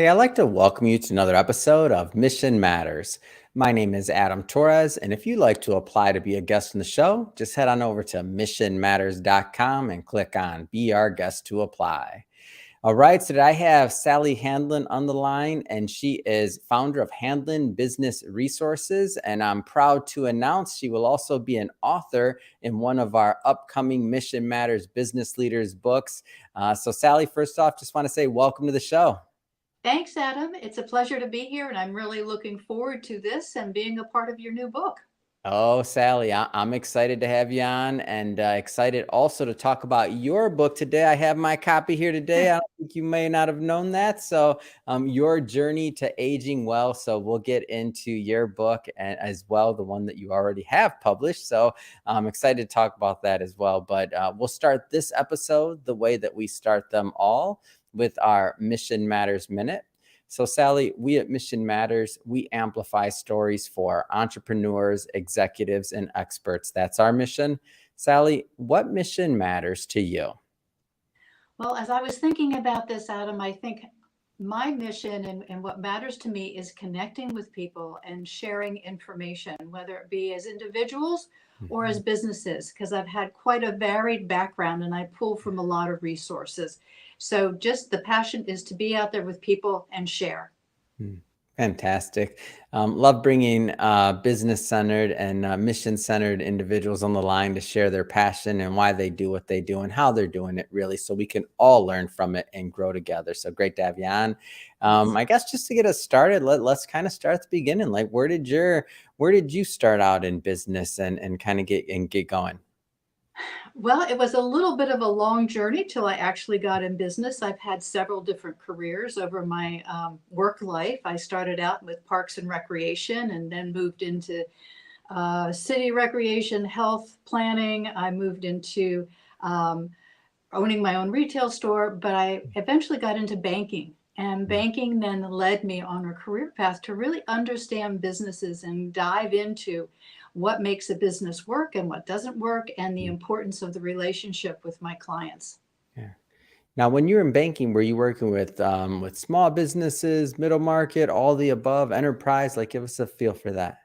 Hey, I'd like to welcome you to another episode of Mission Matters. My name is Adam Torres, and if you'd like to apply to be a guest on the show, just head on over to missionmatters.com and click on Be Our Guest to apply. All right, so today I have Sally Handlon on the line, and she is founder of Handlon Business Resources. And I'm proud to announce she will also be an author in one of our upcoming Mission Matters Business Leaders books. So, Sally, first off, just want to say welcome to the show. Thanks, Adam. It's a pleasure to be here, and I'm really looking forward to this and being a part of your new book. Oh, Sally, I'm excited to have you on and excited also to talk about your book today. I have my copy here today. I don't think you may not have known that. So, Your Journey to Aging Well. So, we'll get into your book and as well, the one that you already have published. So, I'm excited to talk about that as well. But we'll start this episode the way that we start them all with our Mission Matters Minute. So, Sally, we at Mission Matters, we amplify stories for entrepreneurs, executives, and experts. That's our mission. Sally, what mission matters to you? Well, as I was thinking about this, Adam, I think my mission and what matters to me is connecting with people and sharing information, whether it be as individuals or as Mhm. businesses, because I've had quite a varied background and I pull from a lot of resources. So just the passion is to be out there with people and share. Mm, Fantastic. Love bringing business centered and mission centered individuals on the line to share their passion and why they do what they do and how they're doing it, really, so we can all learn from it and grow together. So great to have you on. Yes. I guess just to get us started, let's kind of start at the beginning. Like, where did you start out in business and kind of get going? Well, it was a little bit of a long journey till I actually got in business. I've had several different careers over my work life. I started out with parks and recreation and then moved into city recreation, health planning. I moved into um, owning my own retail store, but I eventually got into banking. And banking then led me on a career path to really understand businesses and dive into what makes a business work and what doesn't work, and the importance of the relationship with my clients. Yeah. Now, when you're in banking, were you working with small businesses, middle market, all the above, enterprise? Like, give us a feel for that.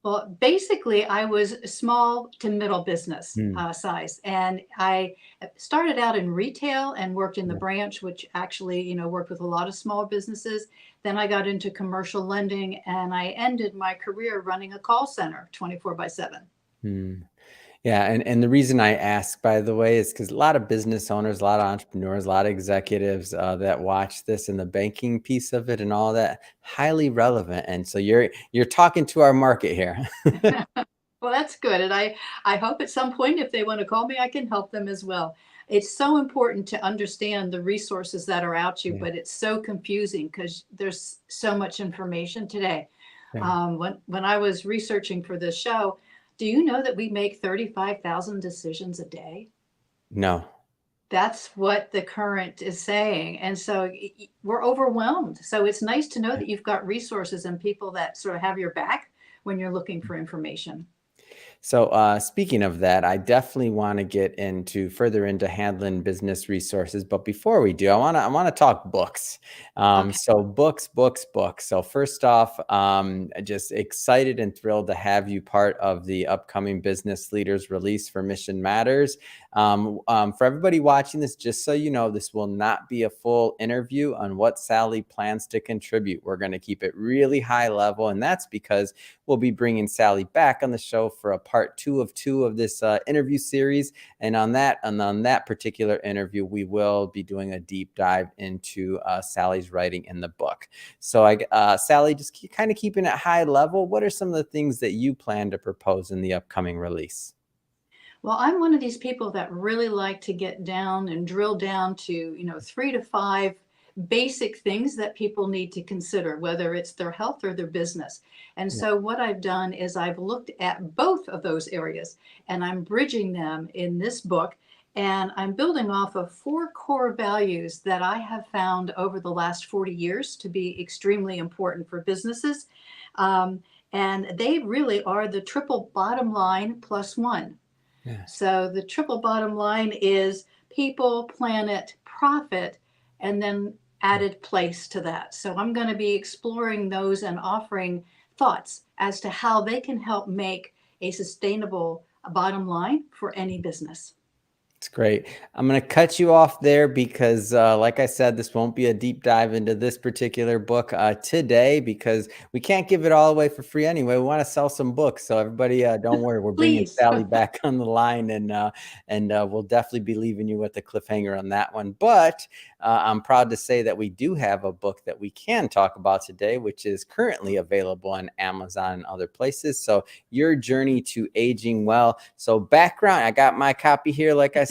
Well, basically, I was small to middle business Hmm. size, and I started out in retail and worked in the Yeah. branch, which actually, worked with a lot of small businesses. Then I got into commercial lending, and I ended my career running a call center 24 by 7. Hmm. Yeah, and the reason I ask, by the way, is because a lot of business owners, a lot of entrepreneurs, a lot of executives that watch this and the banking piece of it and all that, highly relevant. And so you're talking to our market here. Well, that's good. And I hope at some point, if they want to call me, I can help them as well. It's so important to understand the resources that are out you, Yeah, but it's so confusing because there's so much information today. yeah. When I was researching for this show, do you know that we make 35,000 decisions a day? No. That's what the current is saying. And so we're overwhelmed. So it's nice to know that you've got resources and people that sort of have your back when you're looking for information. So, speaking of that, I definitely want to get into further into handling business resources. But before we do, I want to talk books. Okay. So, books. So, first off, just excited and thrilled to have you part of the upcoming business leaders release for Mission Matters. For everybody watching this, just so you know, this will not be a full interview on what Sally plans to contribute. We're going to keep it really high level, and that's because we'll be bringing Sally back on the show for a part two of this interview series. And on that particular interview, we will be doing a deep dive into Sally's writing in the book. So, Sally, just kind of keeping it high level. What are some of the things that you plan to propose in the upcoming release? Well, I'm one of these people that really like to get down and drill down to, 3 to 5 basic things that people need to consider, whether it's their health or their business. And Yeah. so what I've done is I've looked at both of those areas and I'm bridging them in this book. And I'm building off of 4 core values that I have found over the last 40 years to be extremely important for businesses. Um, and they really are the triple bottom line plus one. Yeah. So the triple bottom line is people, planet, profit, and then added place to that. So I'm going to be exploring those and offering thoughts as to how they can help make a sustainable bottom line for any business. It's great. I'm going to cut you off there because, like I said, this won't be a deep dive into this particular book today because we can't give it all away for free anyway. We want to sell some books, so everybody, don't worry. We're bringing Please. Sally back on the line, and we'll definitely be leaving you with a cliffhanger on that one. But I'm proud to say that we do have a book that we can talk about today, which is currently available on Amazon and other places. So, Your Journey to Aging Well. So, background, I got my copy here, like I said.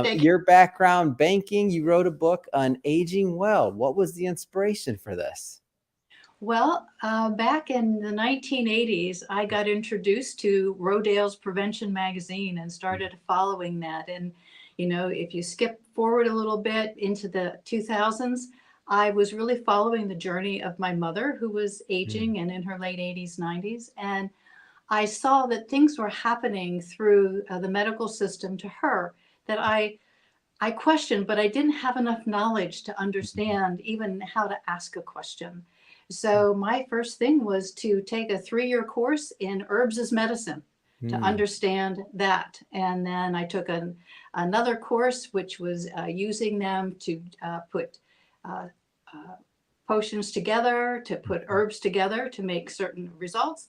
Your background, banking, you wrote a book on aging well. What was the inspiration for this? Well, back in the 1980s, I got introduced to Rodale's Prevention magazine and started following that. And, you know, if you skip forward a little bit into the 2000s, I was really following the journey of my mother, who was aging and in her late 80s, 90s. And I saw that things were happening through the medical system to her that I questioned, but I didn't have enough knowledge to understand even how to ask a question. So my first thing was to take a 3-year course in herbs as medicine to understand that. And then I took another course, which was using them to put potions together, to put herbs together to make certain results.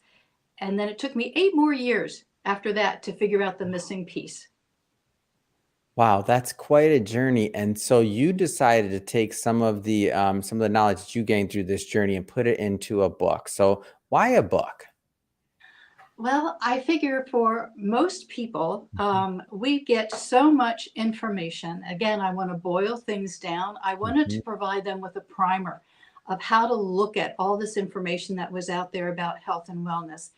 And then it took me 8 more years after that to figure out the missing piece. Wow, that's quite a journey. And so you decided to take some of the knowledge that you gained through this journey and put it into a book. So why a book? Well, I figure for most people, we get so much information. Again, I want to boil things down. I wanted Mhm, to provide them with a primer of how to look at all this information that was out there about health and wellness.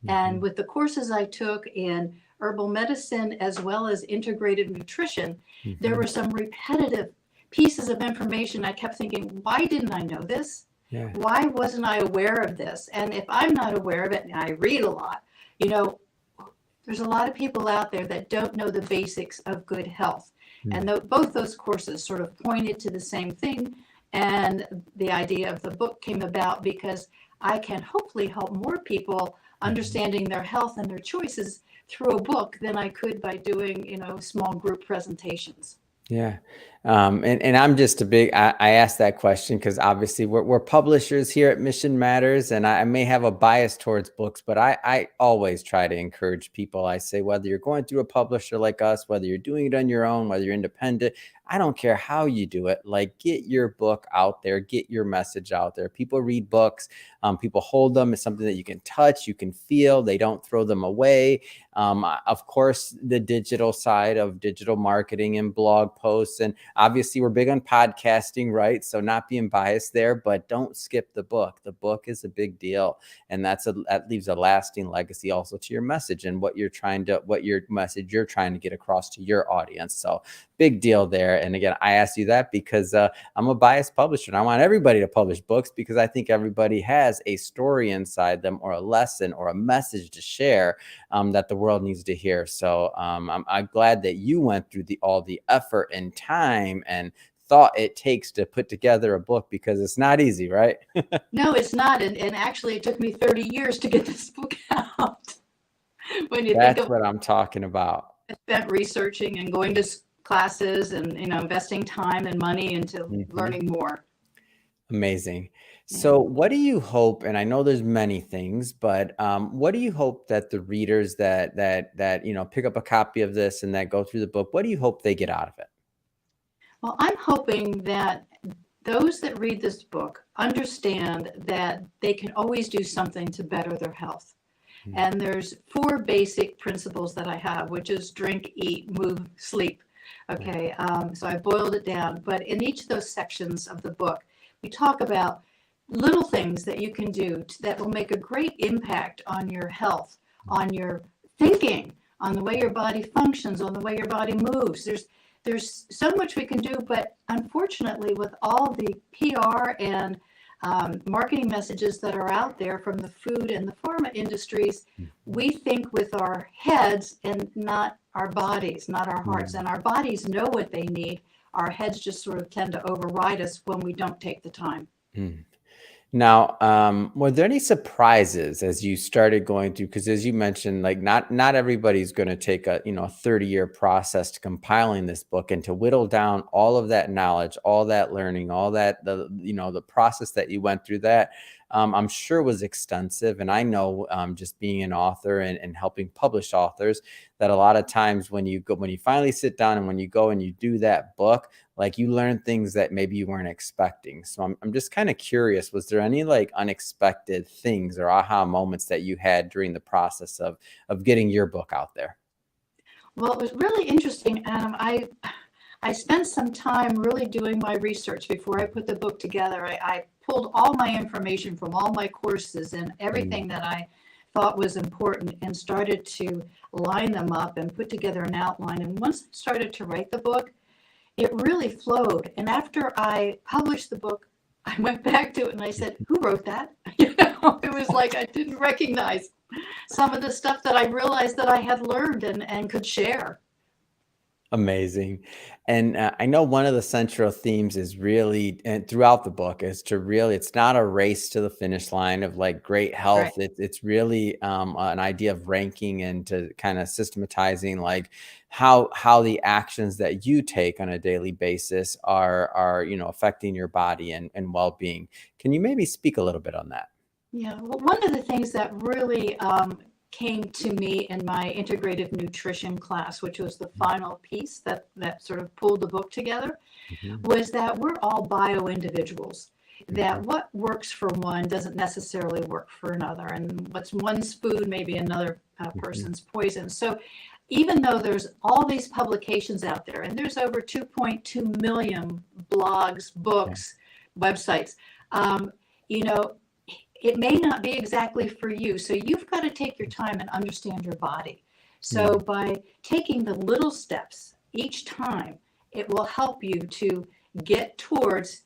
And mhm, with the courses I took in herbal medicine as well as integrated nutrition, there mhm. were some repetitive pieces of information. I kept thinking, why didn't I know this? Yeah. Why wasn't I aware of this? And if I'm not aware of it, and I read a lot, you know, there's a lot of people out there that don't know the basics of good health. Mm, And both those courses sort of pointed to the same thing. And the idea of the book came about because I can hopefully help more people mhm. understanding their health and their choices through a book than I could by doing, small group presentations. Yeah. And I'm just I asked that question because obviously we're publishers here at Mission Matters, and I may have a bias towards books, but I always try to encourage people. I say, whether you're going through a publisher like us, whether you're doing it on your own, whether you're independent, I don't care how you do it. Like, get your book out there, get your message out there. People read books, people hold them. It's something that you can touch, you can feel, they don't throw them away. Of course, the digital side of digital marketing and blog posts. And obviously, we're big on podcasting, right? So, not being biased there, but don't skip the book. The book is a big deal. And that leaves a lasting legacy also to your message and what your message you're trying to get across to your audience. So, big deal there. And again, I asked you that because I'm a biased publisher and I want everybody to publish books because I think everybody has a story inside them or a lesson or a message to share that the world needs to hear. So I'm glad that you went through all the effort and time and thought it takes to put together a book because it's not easy, right? No, it's not. And actually, it took me 30 years to get this book out. When you think That's of what I'm talking about. spent researching and going to classes and investing time and money into Mhm. learning more. Amazing. Yeah. So, what do you hope? And I know there's many things, but what do you hope that the readers that pick up a copy of this and that go through the book, what do you hope they get out of it? Well, I'm hoping that those that read this book understand that they can always do something to better their health. Mm, And there's 4 basic principles that I have, which is drink, eat, move, sleep. yeah. Okay, so I boiled it down. But in each of those sections of the book, we talk about little things that you can do that will make a great impact on your health, on your thinking, on the way your body functions, on the way your body moves. There's so much we can do, but unfortunately, with all the PR and marketing messages that are out there from the food and the pharma industries, Mhm. we think with our heads and not our bodies, not our hearts. Mm, And our bodies know what they need. our heads just sort of tend to override us when we don't take the time. Mm. Now, were there any surprises as you started going through? Because as you mentioned, like not everybody's going to take a 30-year process to compiling this book and to whittle down all of that knowledge, all that learning, all that the process that you went through that I'm sure was extensive. And I know just being an author and helping publish authors that a lot of times when you finally sit down and when you go and you do that book, like you learn things that maybe you weren't expecting. So I'm just kind of curious, was there any like unexpected things or aha moments that you had during the process of getting your book out there? Well, it was really interesting. I spent some time really doing my research before I put the book together. I pulled all my information from all my courses and Mm, everything that I thought was important and started to line them up and put together an outline. And once I started to write the book, it really flowed. And after I published the book, I went back to it and I said, "Who wrote that?" It was like I didn't recognize some of the stuff that I realized that I had learned and could share. amazing. And I know one of the central themes is really, and throughout the book, is to really, it's not a race to the finish line of like great Right. health. It's really an idea of ranking and to kind of systematizing like how the actions that you take on a daily basis are affecting your body and well-being. Can you maybe speak a little bit on that? Yeah, well, one of the things that really came to me in my integrative nutrition class, which was the final piece that sort of pulled the book together, Mhm, was that we're all bio individuals. That mhm, what works for one doesn't necessarily work for another, and what's one's food may be another mhm. person's poison. So, even though there's all these publications out there, and there's over 2.2 million blogs, Yeah. books, websites, um, you know, it may not be exactly for you. So you've got to take your time and understand your body. So Mm, by taking the little steps each time, it will help you to get towards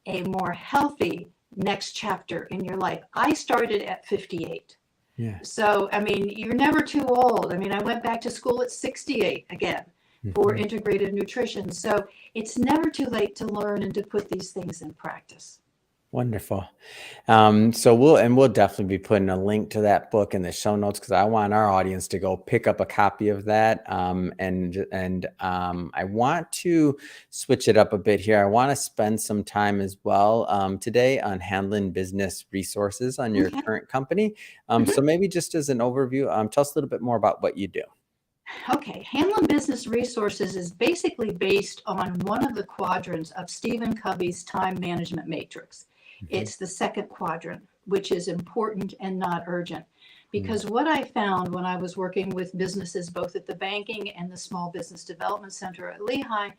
a more healthy next chapter in your life. I started at 58. yeah. So, I mean, you're never too old. I mean, I went back to school at 68 again for Mhm. integrative nutrition. So it's never too late to learn and to put these things in practice. Wonderful. So we'll definitely be putting a link to that book in the show notes because I want our audience to go pick up a copy of that. And I want to switch it up a bit here. I want to spend some time as well today on handling business resources on your Okay. current company. So Mhm. maybe just as an overview, tell us a little bit more about what you do. Okay, Handlon Business Resources is basically based on one of the quadrants of Stephen Covey's time management matrix. Mhm, It's the second quadrant, which is important and not urgent. mm, Because what I found when I was working with businesses, both at the banking and the Small Business Development Center at Lehigh,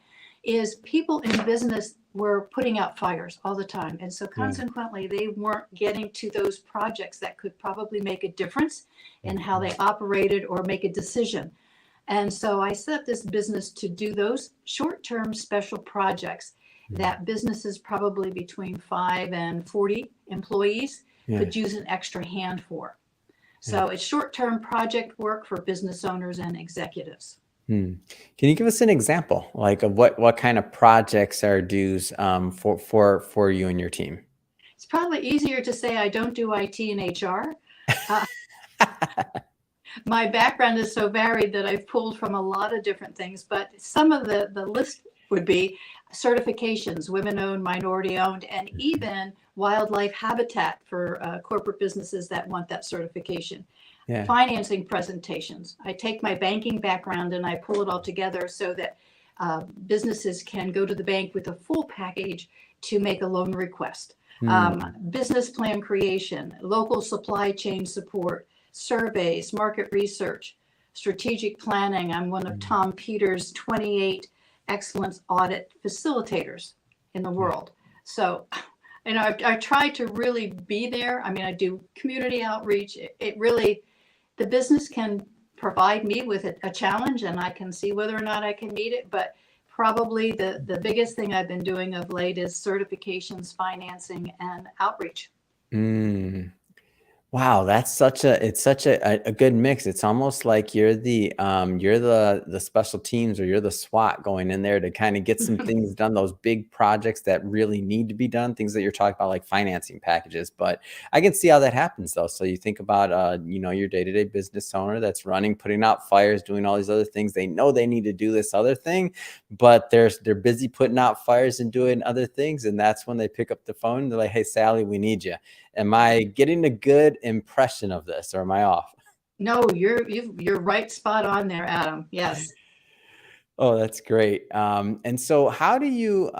is people in business were putting out fires all the time. And so yeah. consequently, they weren't getting to those projects that could probably make a difference in how Mhm, they operated or make a decision. And so I set up this business to do those short term special projects mm, that businesses, probably between 5 and 40 employees, yeah. could use an extra hand for. Yeah. So it's short term project work for business owners and executives. Hmm. Can you give us an example, like of what kind of projects are dues for you and your team? It's probably easier to say I don't do IT and HR. Uh, my background is so varied that I've pulled from a lot of different things, but some of the list would be certifications, women owned, minority owned, and Mhm. even wildlife habitat for corporate businesses that want that certification. Yeah. Financing presentations. I take my banking background and I pull it all together so that businesses can go to the bank with a full package to make a loan request. Hmm. Business plan creation, local supply chain support, surveys, market research, strategic planning. I'm one of Mm. Tom Peters' 28 excellence audit facilitators in the Yeah. world. So, I try to really be there. I mean, I do community outreach. It really, the business can provide me with a challenge and I can see whether or not I can meet it. But probably the biggest thing I've been doing of late is certifications, financing, and outreach. Mm. Wow, that's such a good mix. It's almost like you're the special teams, or you're the SWAT going in there to kind of get some things done, those big projects that really need to be done, things that you're talking about like financing packages. But I can see how that happens though. So you think about your day-to-day business owner that's running, putting out fires, doing all these other things. They know they need to do this other thing, but they're busy putting out fires and doing other things. And that's when they pick up the phone. They're like, "Hey, Sally, we need you." Am I getting a good impression of this, or am I off? No, you're right spot on there, Adam. Yes. Oh, that's great. And so how do you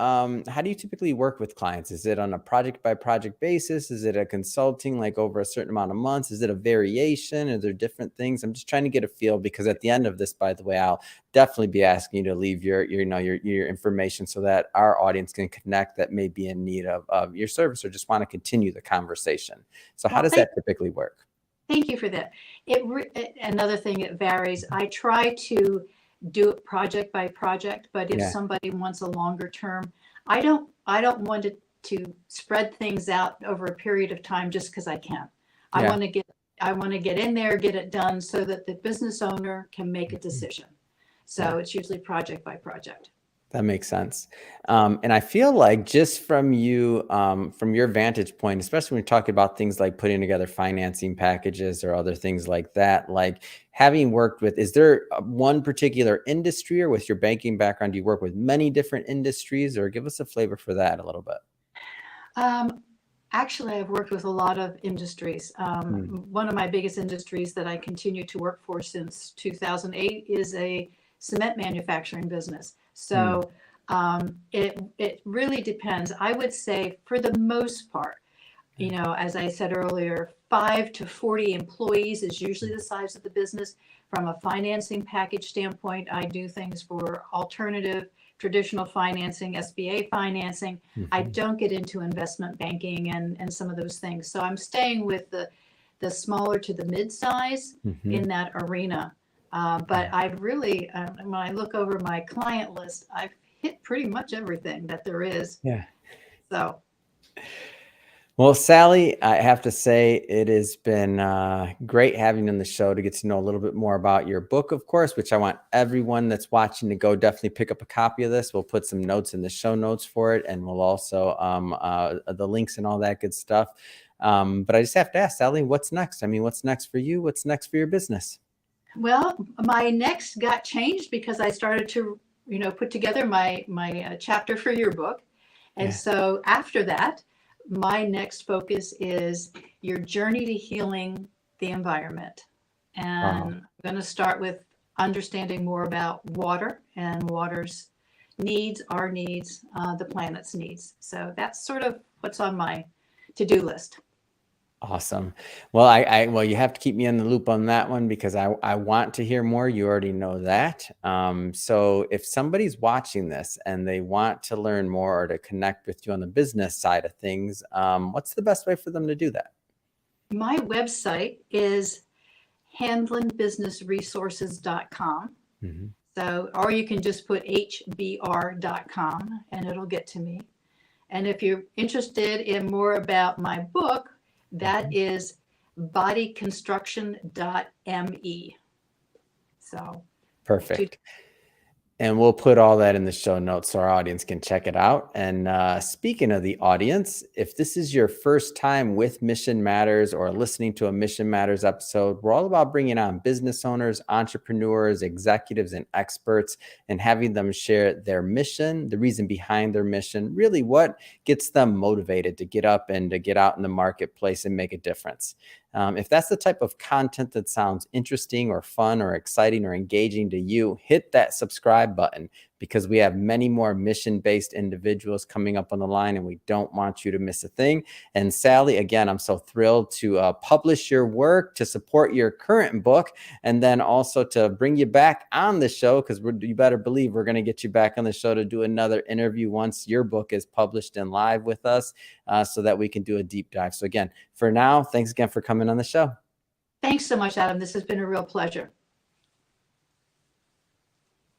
typically work with clients? Is it on a project by project basis? Is it a consulting like over a certain amount of months? Is it a variation? Are there different things? I'm just trying to get a feel, because at the end of this, by the way, I'll definitely be asking you to leave your information so that our audience can connect that may be in need of your service or just want to continue the conversation. So how Well, does that typically work? thank you for that. Another thing, it varies. I try to do it project by project, but if Yeah. somebody wants a longer term, I don't want to spread things out over a period of time just because I can. I Yeah. want to get I want to get in there, get it done so that the business owner can make a Mhm. decision. Yeah. So it's usually project by project. That makes sense. And I feel like just from your vantage point, especially when you're talking about things like putting together financing packages or other things like that, like having worked with, is there one particular industry, or with your banking background, do you work with many different industries, or give us a flavor for that a little bit? Um, Actually, I've worked with a lot of industries. Mm, One of my biggest industries that I continue to work for since 2008 is a cement manufacturing business. mm, So it really depends. I would say for the most part, yeah, as I said earlier, 5 to 40 employees is usually mm, the size of the business. From a financing package standpoint, I do things for alternative, traditional financing, SBA financing. I mhm, don't get into investment banking and some of those things. So I'm staying with the smaller to the mid-size mhm, in that arena. But yeah. I've really, when I look over my client list, I've hit pretty much everything that there is. Yeah. So Well, Sally, I have to say it has been great having you on the show to get to know a little bit more about your book, of course, which I want everyone that's watching to go definitely pick up a copy of this. We'll put some notes in the show notes for it, and we'll also the links and all that good stuff. But I just have to ask, Sally, what's next? I mean, what's next for you? What's next for your business? well, my next got changed because I started to, put together my chapter for your book, and Yeah. so after that, my next focus is your journey to healing the environment, and Wow. I'm going to start with understanding more about water and water's needs, our needs, the planet's needs. So that's sort of what's on my to-do list. Awesome. Well, you have to keep me in the loop on that one, because I want to hear more. You already know that. So if somebody's watching this and they want to learn more or to connect with you on the business side of things, what's the best way for them to do that? My website is handlonbusinessresources.com. Mhm. So, or you can just put hbr.com and it'll get to me. And if you're interested in more about my book, that Mhm. is bodyconstruction.me. So, to Perfect. And we'll put all that in the show notes so our audience can check it out. And speaking of the audience, if this is your first time with Mission Matters or listening to a Mission Matters episode, we're all about bringing on business owners, entrepreneurs, executives, and experts, and having them share their mission, the reason behind their mission, really what gets them motivated to get up and to get out in the marketplace and make a difference. If that's the type of content that sounds interesting or fun or exciting or engaging to you, hit that subscribe button, because we have many more mission-based individuals coming up on the line, and we don't want you to miss a thing. And Sally, again, I'm so thrilled to publish your work, to support your current book, and then also to bring you back on the show, because you better believe we're going to get you back on the show to do another interview once your book is published and live with us, so that we can do a deep dive. So again, for now, thanks again for coming on the show. Thanks so much, Adam. This has been a real pleasure.